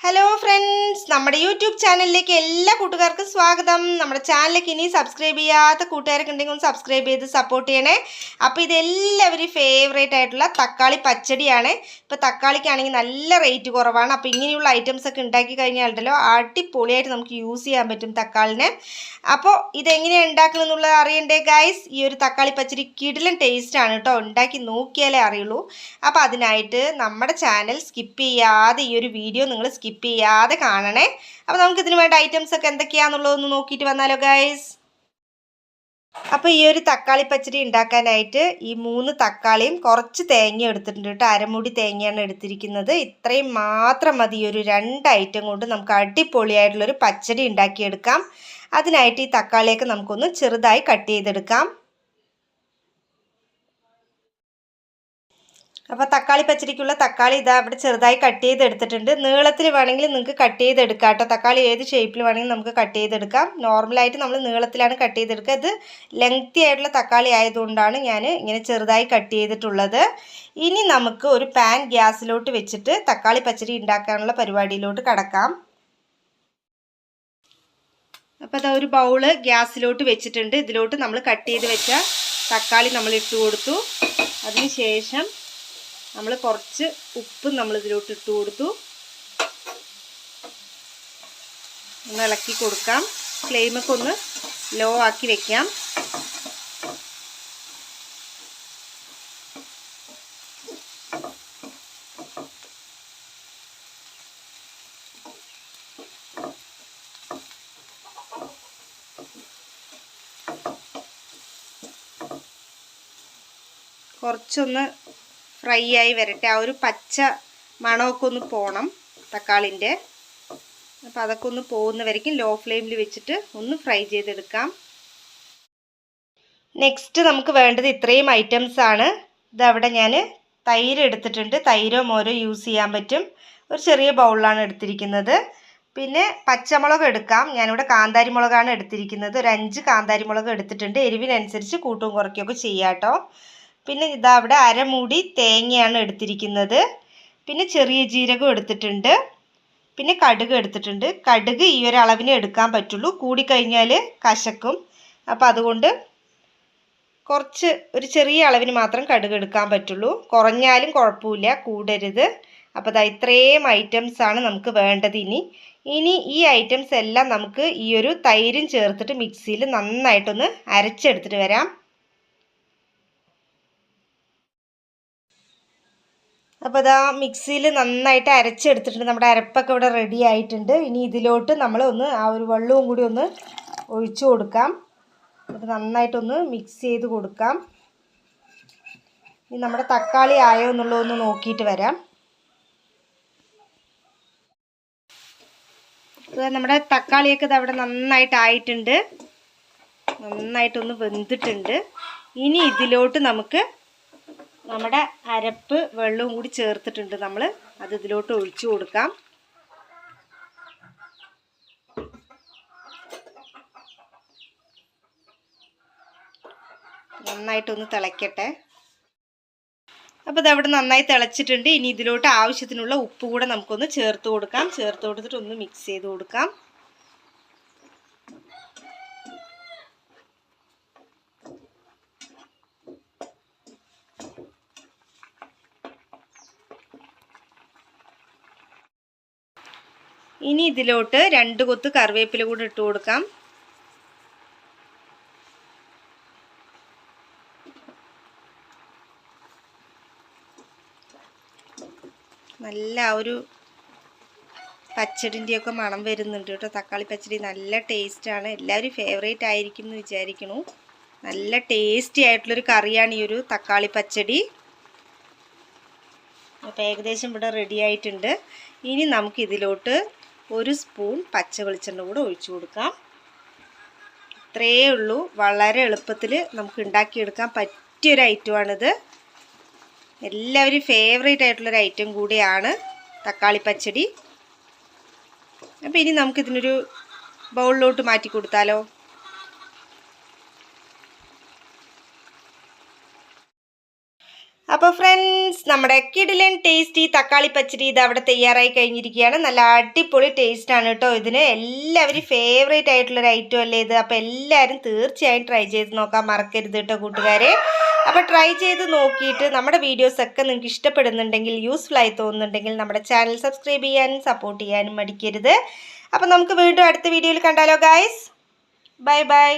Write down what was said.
Hello friends, നമ്മുടെ YouTube ചാനലിലേക്ക് എല്ലാ കൂട്ടുകാർക്കും സ്വാഗതം. നമ്മുടെ ചാനലിലേക്ക് ഇനി സബ്സ്ക്രൈബ് ചെയ്യാത്ത കൂട്ടുകാരൊക്കെ ഉണ്ടെങ്കിൽ ഒന്ന് സബ്സ്ക്രൈബ് ചെയ്ത് സപ്പോർട്ട് ചെയ്യണേ. അപ്പോൾ ഇതെല്ലാവരും ഫേവറേറ്റ് ആയിട്ടുള്ള തക്കാളി പച്ചടിയാണ്. ഇപ്പോൾ തക്കാളിക്കാണെങ്കിൽ നല്ല റേറ്റ് കുറവാണ്. അപ്പോൾ ഇങ്ങനെയുള്ള ഐറ്റംസ് ഒക്കെ ഉണ്ടാക്കി കഴിഞ്ഞാലുണ്ടല്ലോ അടിപൊളിയായിട്ട് നമുക്ക് യൂസ് ചെയ്യാൻ പറ്റും തക്കാളിനെ. അപ്പോൾ ഇതെങ്ങനെയാണ് ഉണ്ടാക്കുന്നത് എന്നുള്ളത് അറിയണ്ടേ ഗൈസ്? ഈ ഒരു തക്കാളി പച്ചടി കിടിലൻ ടേസ്റ്റാണ് കേട്ടോ. ഉണ്ടാക്കി നോക്കിയാലേ അറിയുള്ളൂ. അപ്പോൾ അതിനായിട്ട് നമ്മുടെ ചാനൽ സ്കിപ്പ് ചെയ്യാതെ ഈ ഒരു വീഡിയോ നിങ്ങൾ സ്കിപ്പ് ചെയ്യാതെ കാണണേ. അപ്പോൾ നമുക്ക് ഇതിന് വേണ്ട ഐറ്റംസ് ഒക്കെ എന്തൊക്കെയാണെന്നുള്ളതൊന്ന് നോക്കിയിട്ട് വന്നാലോ ഗൈസ്. അപ്പോൾ ഈ ഒരു തക്കാളി പച്ചടി ഉണ്ടാക്കാനായിട്ട് ഈ 3 തക്കാളിയും കുറച്ച് തേങ്ങ എടുത്തിട്ടുണ്ട് കേട്ടോ. അരമുടി തേങ്ങയാണ് എടുത്തിരിക്കുന്നത്. ഇത്രയും മാത്രം മതി. ഈ ഒരു 2 ഐറ്റം കൊണ്ട് നമുക്ക് അടിപൊളിയായിട്ടുള്ളൊരു പച്ചടി ഉണ്ടാക്കിയെടുക്കാം. അതിനായിട്ട് ഈ തക്കാളിയൊക്കെ നമുക്കൊന്ന് ചെറുതായി കട്ട് ചെയ്തെടുക്കാം. അപ്പോൾ തക്കാളി പച്ചടിക്കുള്ള തക്കാളി ഇതാ ഇവിടെ ചെറുതായി കട്ട് ചെയ്തെടുത്തിട്ടുണ്ട്. നീളത്തിൽ വേണമെങ്കിൽ നിങ്ങൾക്ക് കട്ട് ചെയ്തെടുക്കാം കേട്ടോ. തക്കാളി ഏത് ഷേപ്പിൽ വേണമെങ്കിൽ നമുക്ക് കട്ട് ചെയ്തെടുക്കാം. നോർമലായിട്ട് നമ്മൾ നീളത്തിലാണ് കട്ട് ചെയ്തെടുക്കുക. ഇത് ലെങ്തി ആയിട്ടുള്ള തക്കാളി ആയതുകൊണ്ടാണ് ഞാൻ ഇങ്ങനെ ചെറുതായി കട്ട് ചെയ്തിട്ടുള്ളത്. ഇനി നമുക്ക് ഒരു പാൻ ഗ്യാസിലോട്ട് വെച്ചിട്ട് തക്കാളി പച്ചടി ഉണ്ടാക്കാനുള്ള പരിപാടിയിലോട്ട് കടക്കാം. അപ്പോൾ അതാ ഒരു ബൗള് ഗ്യാസിലോട്ട് വെച്ചിട്ടുണ്ട്. ഇതിലോട്ട് നമ്മൾ കട്ട് ചെയ്ത് വെച്ച തക്കാളി നമ്മൾ ഇട്ട് കൊടുത്തു. അതിന് ശേഷം നമ്മൾ കുറച്ച് ഉപ്പും നമ്മൾ ഇതിലോട്ട് ഇട്ട് കൊടുത്തു. ഒന്ന് ഇളക്കി കൊടുക്കാം. ഫ്ലെയിമൊക്കെ ഒന്ന് ലോ ആക്കി വെക്കാം. കുറച്ചൊന്ന് ഫ്രൈ ആയി വരട്ടെ. ആ ഒരു പച്ച മണമൊക്കെ ഒന്ന് പോകണം തക്കാളിൻ്റെ. അപ്പോൾ അതൊക്കെ ഒന്ന് പോകുന്നവരേക്കും ലോ ഫ്ലെയിമിൽ വെച്ചിട്ട് ഒന്ന് ഫ്രൈ ചെയ്തെടുക്കാം. നെക്സ്റ്റ് നമുക്ക് വേണ്ടത് ഇത്രയും ഐറ്റംസാണ്. ഇതവിടെ ഞാൻ തൈര് എടുത്തിട്ടുണ്ട്. തൈരോ മോരോ യൂസ് ചെയ്യാൻ പറ്റും. ഒരു ചെറിയ ബൗളിലാണ് എടുത്തിരിക്കുന്നത്. പിന്നെ പച്ചമുളക് എടുക്കാം. ഞാനിവിടെ കാന്താരി മുളകാണ് എടുത്തിരിക്കുന്നത്. ഒരു 5 കാന്താരി മുളക് എടുത്തിട്ടുണ്ട്. എരിവിനനുസരിച്ച് കൂട്ടും കുറയ്ക്കുകയൊക്കെ ചെയ്യാം കേട്ടോ. പിന്നെ ഇതാ അവിടെ അരമുടി തേങ്ങയാണ് എടുത്തിരിക്കുന്നത്. പിന്നെ ചെറിയ ജീരകം എടുത്തിട്ടുണ്ട്. പിന്നെ കടുക് എടുത്തിട്ടുണ്ട്. കടുക് ഈ ഒരു അളവിന് എടുക്കാൻ പറ്റുള്ളൂ. കൂടിക്കഴിഞ്ഞാൽ കശക്കും. അപ്പോൾ അതുകൊണ്ട് ഒരു ചെറിയ അളവിന് മാത്രം കടുക് എടുക്കാൻ പറ്റുള്ളൂ. കുറഞ്ഞാലും കുഴപ്പമില്ല, കൂടരുത്. അപ്പോൾ ദാ ഇത്രയും ഐറ്റംസാണ് നമുക്ക് വേണ്ടത്. ഇനി ഈ ഐറ്റംസ് എല്ലാം നമുക്ക് ഈ ഒരു തൈരും ചേർത്തിട്ട് മിക്സിയിൽ നന്നായിട്ടൊന്ന് അരച്ചെടുത്തിട്ട് വരാം. അപ്പോൾ ഇതാ മിക്സിയിൽ നന്നായിട്ട് അരച്ചെടുത്തിട്ടുണ്ട്. നമ്മുടെ അരപ്പൊക്കെ ഇവിടെ റെഡി ആയിട്ടുണ്ട്. ഇനി ഇതിലോട്ട് നമ്മൾ ആ ഒരു വെള്ളവും കൂടി ഒന്ന് ഒഴിച്ചു കൊടുക്കാം. അത് നന്നായിട്ടൊന്ന് മിക്സ് ചെയ്ത് കൊടുക്കാം. ഇനി നമ്മുടെ തക്കാളി ആയോ എന്നുള്ളതൊന്ന് നോക്കിയിട്ട് വരാം. നമ്മുടെ തക്കാളിയൊക്കെ ഇത് അവിടെ നന്നായിട്ടായിട്ടുണ്ട്. നന്നായിട്ടൊന്ന് വെന്തിട്ടുണ്ട്. ഇനി ഇതിലോട്ട് നമുക്ക് നമ്മുടെ അരപ്പ് വെള്ളവും കൂടി ചേർത്തിട്ടുണ്ട്. നമ്മൾ അത് ഇതിലോട്ട് ഒഴിച്ചു കൊടുക്കാം. നന്നായിട്ടൊന്ന് തിളയ്ക്കട്ടെ. അപ്പോൾ ഇതവിടെ നന്നായി തിളച്ചിട്ടുണ്ട്. ഇനി ഇതിലോട്ട് ആവശ്യത്തിനുള്ള ഉപ്പ് കൂടെ നമുക്കൊന്ന് ചേർത്ത് കൊടുക്കാം. ചേർത്ത് കൊടുത്തിട്ട് ഒന്ന് മിക്സ് ചെയ്ത് കൊടുക്കാം. ഇനി ഇതിലോട്ട് 2 കൊത്ത് കറിവേപ്പില കൂടി ഇട്ട് കൊടുക്കാം. നല്ല ഒരു പച്ചടിൻ്റെയൊക്കെ മണം വരുന്നുണ്ട് കേട്ടോ. തക്കാളി പച്ചടി നല്ല ടേസ്റ്റാണ്. എല്ലാവരും ഫേവറേറ്റ് ആയിരിക്കും എന്ന് വിചാരിക്കുന്നു. നല്ല ടേസ്റ്റി ആയിട്ടുള്ളൊരു കറിയാണ് ഈ ഒരു തക്കാളി പച്ചടി. അപ്പോൾ ഏകദേശം ഇവിടെ റെഡി ആയിട്ടുണ്ട്. ഇനി നമുക്കിതിലോട്ട് 1 സ്പൂൺ പച്ച വെളിച്ചെണ്ണ കൂടെ ഒഴിച്ചു കൊടുക്കാം. ഇത്രയേ ഉള്ളൂ. വളരെ എളുപ്പത്തിൽ നമുക്ക് ഉണ്ടാക്കിയെടുക്കാൻ പറ്റിയൊരു ഐറ്റമാണിത്. എല്ലാവരും ഫേവറേറ്റ് ആയിട്ടുള്ളൊരു ഐറ്റം കൂടിയാണ് തക്കാളി പച്ചടി. അപ്പോൾ ഇനി നമുക്കിതിനൊരു ബൗളിലോട്ട് മാറ്റി കൊടുത്താലോ. അപ്പോൾ ഫ്രണ്ട്സ്, നമ്മുടെ കിടിലൻ ടേസ്റ്റി തക്കാളി പച്ചടി ഇത് അവിടെ തയ്യാറായി കഴിഞ്ഞിരിക്കുകയാണ്. നല്ല അടിപൊളി ടേസ്റ്റാണ് കേട്ടോ ഇതിന്. എല്ലാവരും ഫേവറേറ്റ് ആയിട്ടുള്ളൊരു ഐറ്റം അല്ലേ ഇത്. അപ്പോൾ എല്ലാവരും തീർച്ചയായും ട്രൈ ചെയ്ത് നോക്കാൻ മറക്കരുത് കേട്ടോ കൂട്ടുകാരെ. അപ്പോൾ ട്രൈ ചെയ്ത് നോക്കിയിട്ട് നമ്മുടെ വീഡിയോസൊക്കെ നിങ്ങൾക്ക് ഇഷ്ടപ്പെടുന്നുണ്ടെങ്കിൽ, യൂസ്ഫുൾ ആയി തോന്നുന്നുണ്ടെങ്കിൽ നമ്മുടെ ചാനൽ സബ്സ്ക്രൈബ് ചെയ്യാനും സപ്പോർട്ട് ചെയ്യാനും മടിക്കരുത്. അപ്പോൾ നമുക്ക് വീണ്ടും അടുത്ത വീഡിയോയിൽ കണ്ടാലോ ഗായ്സ്. Bye bye.